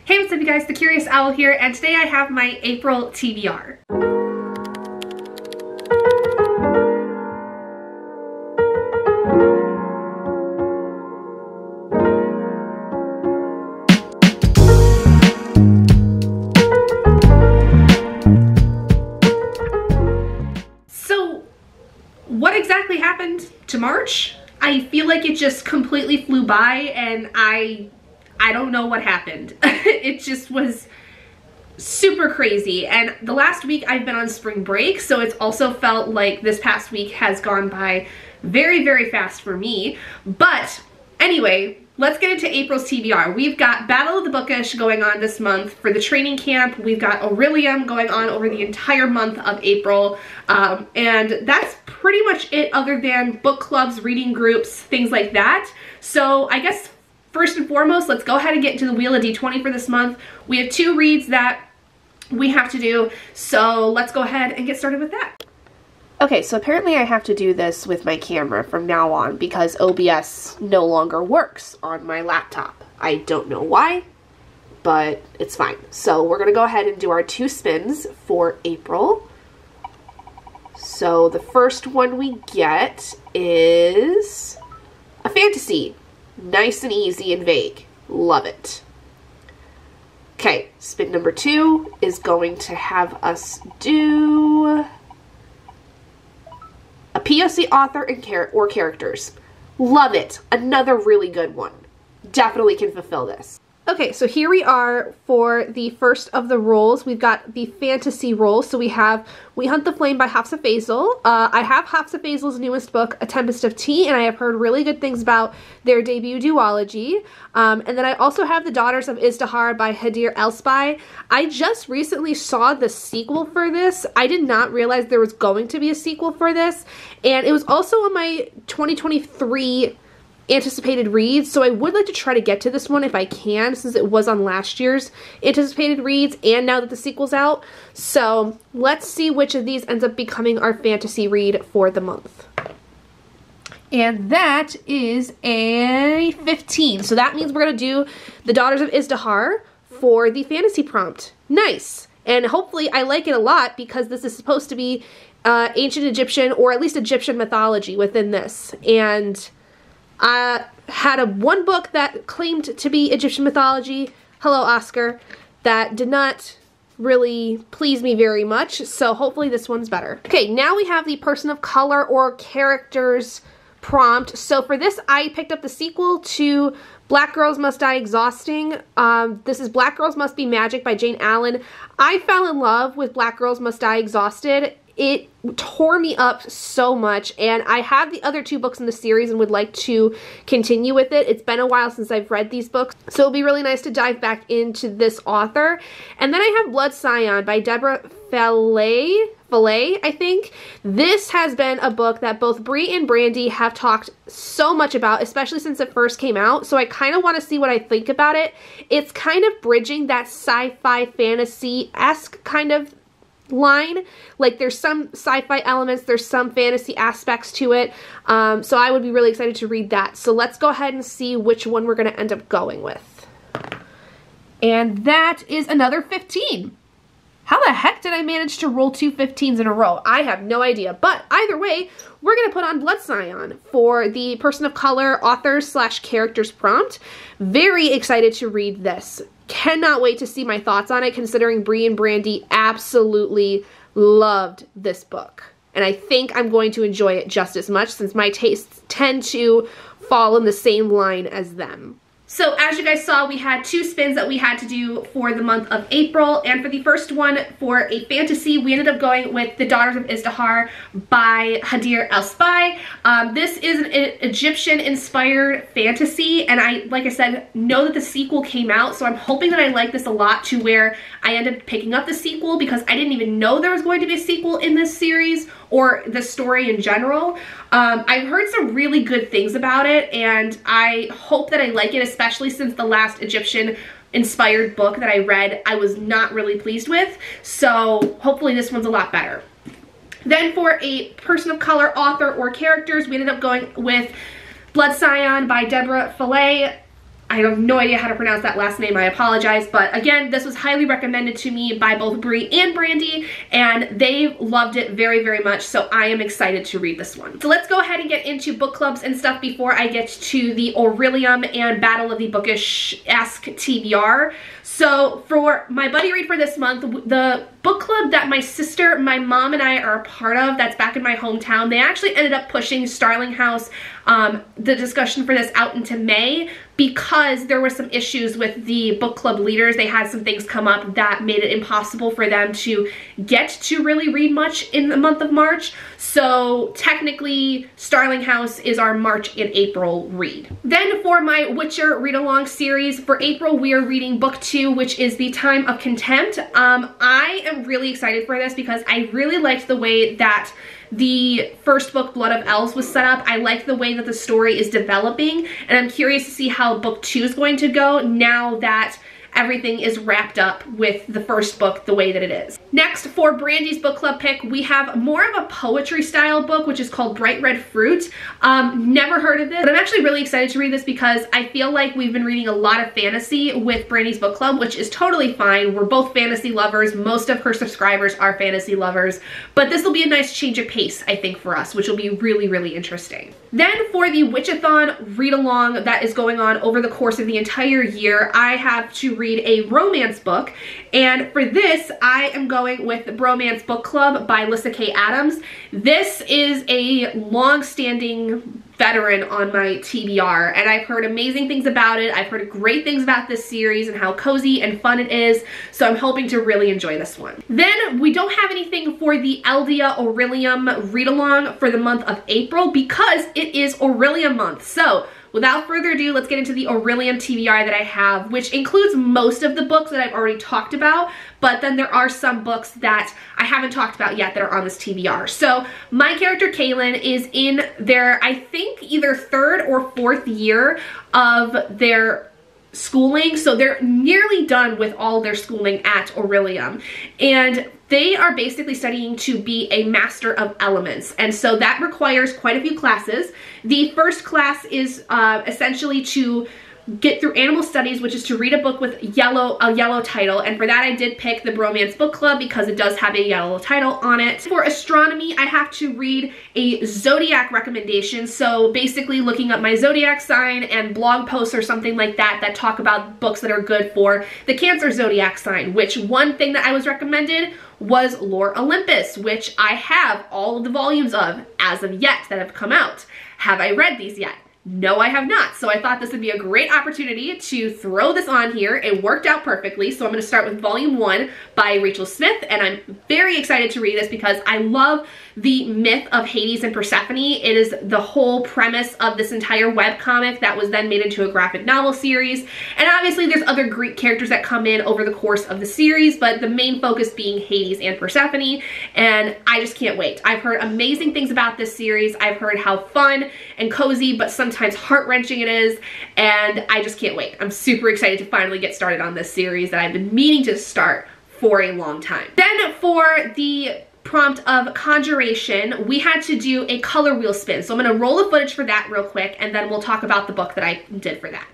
Hey, what's up you guys, the Curious Owl here, and today I have my April TBR. So, what exactly happened to March? I feel like it just completely flew by and I don't know what happened. It just was super crazy. And the last week I've been on spring break, so it's also felt like this past week has gone by very, very fast for me. But anyway, let's get into April's TBR. We've got Battle of the Bookish going on this month for the training camp. We've got Orillium going on over the entire month of April. And that's pretty much it, other than book clubs, reading groups, things like that. So I guess first and foremost, let's go ahead and get into the Wheel of D20 for this month. We have 2 reads that we have to do, so let's go ahead and get started with that. Okay, so apparently I have to do this with my camera from now on because OBS no longer works on my laptop. I don't know why, but it's fine. So we're going to go ahead and do our 2 spins for April. So the first one we get is a fantasy. Nice and easy and vague. Love it. Okay, spin number 2 is going to have us do a POC author and or characters. Love it. Another really good one. Definitely can fulfill this. Okay, so here we are for the first of the rolls. We've got the fantasy roll. So we have We Hunt the Flame by Hafsa Faisal. I have Hafsa Faisal's newest book, A Tempest of Tea, and I have heard really good things about their debut duology. And then I also have The Daughters of Izdihar by Hadir Elspy. I just recently saw the sequel for this. I did not realize there was going to be a sequel for this. And it was also on my 2023 anticipated reads, so I would like to try to get to this one if I can, since it was on last year's anticipated reads and now that the sequel's out. So let's see which of these ends up becoming our fantasy read for the month. And that is a 15. So that means we're going to do The Daughters of Izdihar for the fantasy prompt. Nice. And hopefully I like it a lot because this is supposed to be ancient Egyptian, or at least Egyptian mythology within this. And I had one book that claimed to be Egyptian mythology, hello Oscar, that did not really please me very much, so hopefully this one's better. Okay, now we have the person of color or characters prompt. So for this, I picked up the sequel to Black Girls Must Die Exhausting. This is Black Girls Must Be Magic by Jane Allen. I fell in love with Black Girls Must Die Exhausted. It tore me up so much, and I have the other 2 books in the series and would like to continue with it. It's been a while since I've read these books, so it'll be really nice to dive back into this author. And then I have Blood Scion by Deborah Fillet, I think. This has been a book that both Brie and Brandy have talked so much about, especially since it first came out, so I kind of want to see what I think about it. It's kind of bridging that sci-fi fantasy-esque kind of line. Like, there's some sci-fi elements, there's some fantasy aspects to it, so I would be really excited to read that. So let's go ahead and see which one we're going to end up going with. And that is another 15. How the heck did I manage to roll 2 15s in a row? I have no idea, but either way, we're going to put on Blood Scion for the person of color authors / characters prompt. Very excited to read this. Cannot wait to see my thoughts on it, considering Brie and Brandy absolutely loved this book. And I think I'm going to enjoy it just as much, since my tastes tend to fall in the same line as them. So as you guys saw, we had 2 spins that we had to do for the month of April, and for the first one, for a fantasy, we ended up going with The Daughters of Izdihar by Hadir Elspy. This is an Egyptian-inspired fantasy, and like I said, know that the sequel came out, so I'm hoping that I like this a lot to where I end up picking up the sequel, because I didn't even know there was going to be a sequel in this series, or the story in general. I've heard some really good things about it, and I hope that I like it, especially since the last Egyptian inspired book that I read I was not really pleased with, so hopefully this one's a lot better. Then for a person of color author or characters, we ended up going with Blood Scion by Deborah Fillet. I have no idea how to pronounce that last name, I apologize, but again, this was highly recommended to me by both Brie and Brandy, and they loved it very, very much, so I am excited to read this one. So let's go ahead and get into book clubs and stuff before I get to the Orillium and Battle of the Bookish-esque TBR. So for my buddy read for this month, the book club that my sister, my mom, and I are a part of that's back in my hometown, they actually ended up pushing Starling House, the discussion for this out into May, because there were some issues with the book club leaders. They had some things come up that made it impossible for them to get to really read much in the month of March. So technically, Starling House is our March and April read. Then for my Witcher read-along series, for April we are reading book 2, which is The Time of Contempt. I am really excited for this because I really liked the way that the first book, Blood of Elves, was set up. I like the way that the story is developing, and I'm curious to see how book 2 is going to go now that everything is wrapped up with the first book the way that it is. Next, for Brandy's book club pick, we have more of a poetry style book, which is called Bright Red Fruit. Never heard of this, but I'm actually really excited to read this because I feel like we've been reading a lot of fantasy with Brandy's book club, which is totally fine. We're both fantasy lovers. Most of her subscribers are fantasy lovers, but this will be a nice change of pace, I think, for us, which will be really, really interesting. Then for the Witchathon read-along that is going on over the course of the entire year, I have to read a romance book, and for this I am going with the Bromance Book Club by Lyssa K. Adams. This is a long-standing veteran on my TBR, and I've heard amazing things about it. I've heard great things about this series and how cozy and fun it is, so I'm hoping to really enjoy this one. Then we don't have anything for the Eldia Orillium read-along for the month of April because it is Orillium month. So without further ado, let's get into the Orillium TBR that I have, which includes most of the books that I've already talked about, but then there are some books that I haven't talked about yet that are on this TBR. So my character Kaylin is in their, I think, either 3rd or 4th year of their schooling, so they're nearly done with all their schooling at Orillium, and they are basically studying to be a master of elements, and so that requires quite a few classes. The first class is essentially to get through animal studies, which is to read a book with a yellow title, and for that I did pick the Bromance Book Club because it does have a yellow title on it. For astronomy, I have to read a zodiac recommendation, so basically looking up my zodiac sign and blog posts or something like that that talk about books that are good for the Cancer zodiac sign, which one thing that I was recommended was Lore Olympus, which I have all of the volumes of as of yet that have come out. Have I read these yet? No, I have not. So I thought this would be a great opportunity to throw this on here. It worked out perfectly. So I'm going to start with volume 1 by Rachel Smith, and I'm very excited to read this because I love the myth of Hades and Persephone. It is the whole premise of this entire webcomic that was then made into a graphic novel series. And obviously there's other Greek characters that come in over the course of the series, but the main focus being Hades and Persephone, and I just can't wait. I've heard amazing things about this series. I've heard how fun and cozy, but sometimes heart-wrenching it is, and I just can't wait. I'm super excited to finally get started on this series that I've been meaning to start for a long time. Then for the prompt of Conjuration, we had to do a color wheel spin. So I'm going to roll the footage for that real quick, and then we'll talk about the book that I did for that.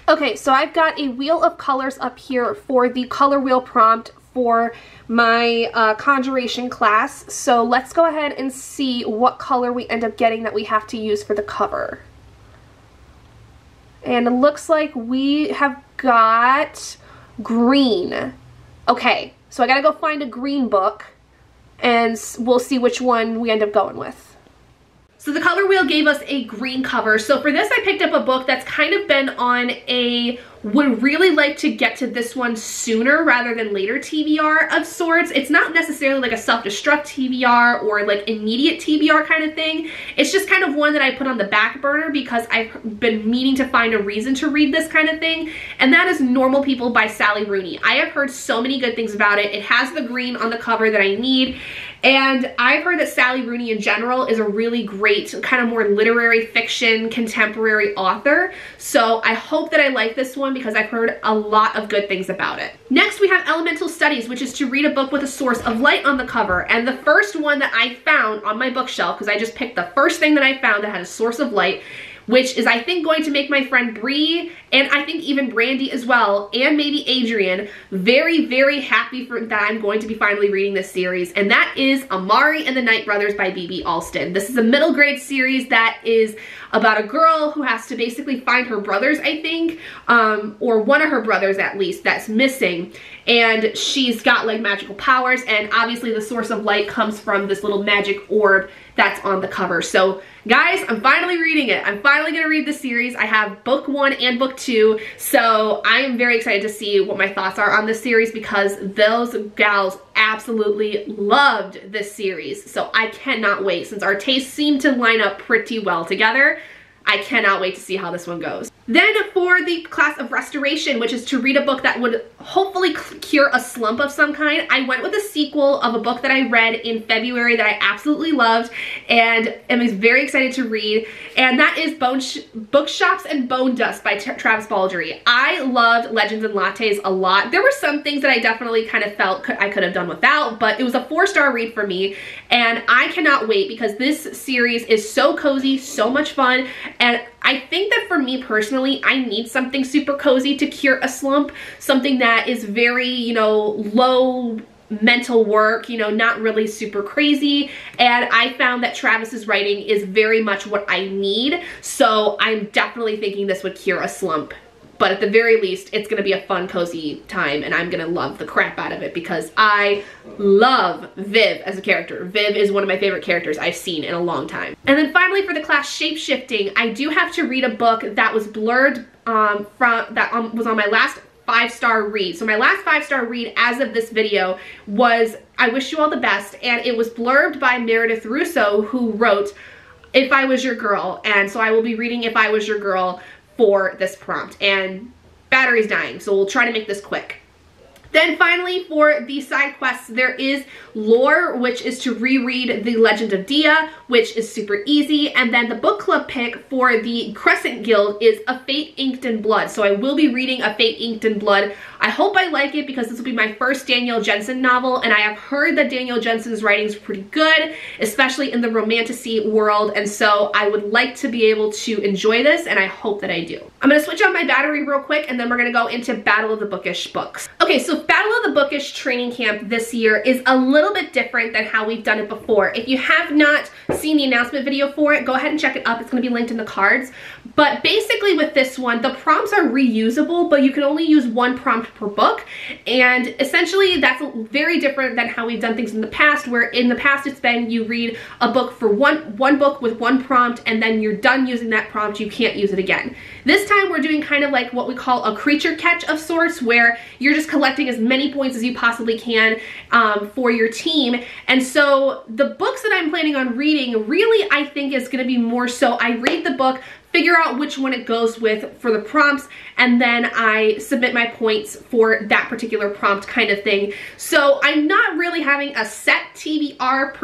Okay, so I've got a wheel of colors up here for the color wheel prompt for my Conjuration class. So let's go ahead and see what color we end up getting that we have to use for the cover. And it looks like we have got green. Okay, so I gotta go find a green book, and we'll see which one we end up going with. So the color wheel gave us a green cover. So for this, I picked up a book that's kind of been on a would really like to get to this one sooner rather than later TBR of sorts. It's not necessarily like a self-destruct TBR or like immediate TBR kind of thing. It's just kind of one that I put on the back burner because I've been meaning to find a reason to read this kind of thing, and that is Normal People by Sally Rooney. I have heard so many good things about it. It has the green on the cover that I need, and I've heard that Sally Rooney in general is a really great kind of more literary fiction, contemporary author. So I hope that I like this one because I've heard a lot of good things about it. Next, we have Elemental Studies, which is to read a book with a source of light on the cover. And the first one that I found on my bookshelf, because I just picked the first thing that I found that had a source of light, which is I think going to make my friend Bree, and I think even Brandy as well, and maybe Adrian, very, very happy that I'm going to be finally reading this series, and that is Amari and the Night Brothers by B.B. Alston. This is a middle grade series that is about a girl who has to basically find her brothers, I think, or one of her brothers at least, that's missing, and she's got like magical powers, and obviously the source of light comes from this little magic orb that's on the cover. So guys, I'm finally reading it. I'm finally gonna read the series. I have book 1 and book 2, so I am very excited to see what my thoughts are on this series because those gals absolutely loved this series. So I cannot wait. Since our tastes seem to line up pretty well together, I cannot wait to see how this one goes. Then for the class of restoration, which is to read a book that would hopefully cure a slump of some kind, I went with a sequel of a book that I read in February that I absolutely loved and am very excited to read, and that is Bookshops and Bone Dust by Travis Baldree. I loved Legends and Lattes a lot. There were some things that I definitely kind of felt I could have done without, but it was a 4-star read for me, and I cannot wait because this series is so cozy, so much fun, and I think that for me personally, I need something super cozy to cure a slump, something that is very, you know, low mental work, you know, not really super crazy, and I found that Travis's writing is very much what I need, so I'm definitely thinking this would cure a slump. But at the very least, it's gonna be a fun, cozy time, and I'm gonna love the crap out of it because I love Viv as a character. Viv is one of my favorite characters I've seen in a long time. And then finally for the class Shapeshifting, I do have to read a book that was blurred was on my last 5-star read. So my last 5-star read as of this video was I Wish You All the Best, and it was blurbed by Meredith Russo, who wrote If I Was Your Girl, and so I will be reading If I Was Your Girl for this prompt, and battery's dying, so we'll try to make this quick. Then finally, for the side quests, there is Lore, which is to reread The Legend of Dia, which is super easy. And then the book club pick for the Crescent Guild is A Fate Inked in Blood. So I will be reading A Fate Inked in Blood. I hope I like it because this will be my first Danielle Jensen novel, and I have heard that Danielle Jensen's writing is pretty good, especially in the romantasy world, and so I would like to be able to enjoy this, and I hope that I do. I'm gonna switch on my battery real quick, and then we're gonna go into Battle of the Bookish books. Okay, so Battle of the Bookish training camp this year is a little bit different than how we've done it before. If you have not seen the announcement video for it, go ahead and check it up. It's gonna be linked in the cards. But basically with this one, the prompts are reusable, but you can only use one prompt per book, and essentially that's very different than how we've done things in the past, where in the past it's been you read a book for one book with one prompt, and then you're done using that prompt, you can't use it again. This time we're doing kind of like what we call a creature catch of sorts, where you're just collecting as many points as you possibly can for your team. And so the books that I'm planning on reading really I think is going to be more so I read the book, figure out which one it goes with for the prompts, and then I submit my points for that particular prompt kind of thing. So I'm not really having a set TBR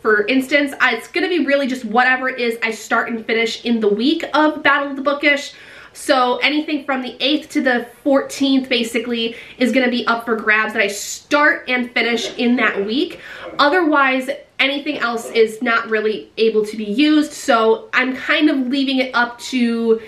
for instance. It's gonna be really just whatever it is I start and finish in the week of Battle of the Bookish. So anything from the 8th to the 14th basically is gonna be up for grabs that I start and finish in that week. Otherwise, anything else is not really able to be used, so I'm kind of leaving it up to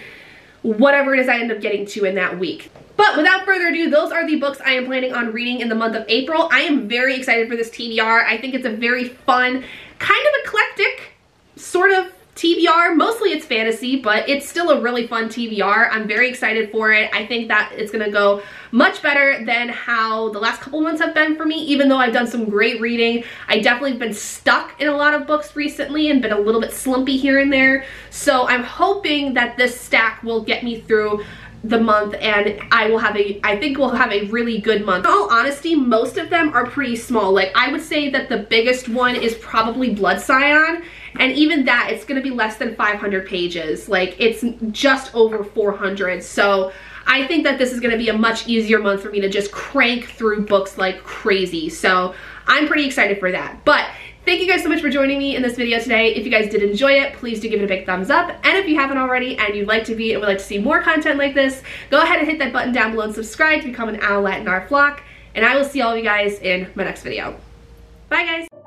whatever it is I end up getting to in that week. But without further ado, those are the books I am planning on reading in the month of April. I am very excited for this TBR. I think it's a very fun, kind of eclectic sort of TBR. Mostly it's fantasy, but it's still a really fun TBR. I'm very excited for it. I think that it's gonna go much better than how the last couple months have been for me, even though I've done some great reading. I definitely have been stuck in a lot of books recently and been a little bit slumpy here and there. So I'm hoping that this stack will get me through the month, and I think we'll have a really good month. In all honesty, most of them are pretty small. Like, I would say that the biggest one is probably Blood Scion, and even that, it's gonna be less than 500 pages. Like, it's just over 400, so I think that this is gonna be a much easier month for me to just crank through books like crazy. So I'm pretty excited for that. But thank you guys so much for joining me in this video today. If you guys did enjoy it, please do give it a big thumbs up. And if you haven't already and you'd like to be and would like to see more content like this, go ahead and hit that button down below and subscribe to become an owlet in our flock. And I will see all of you guys in my next video. Bye guys.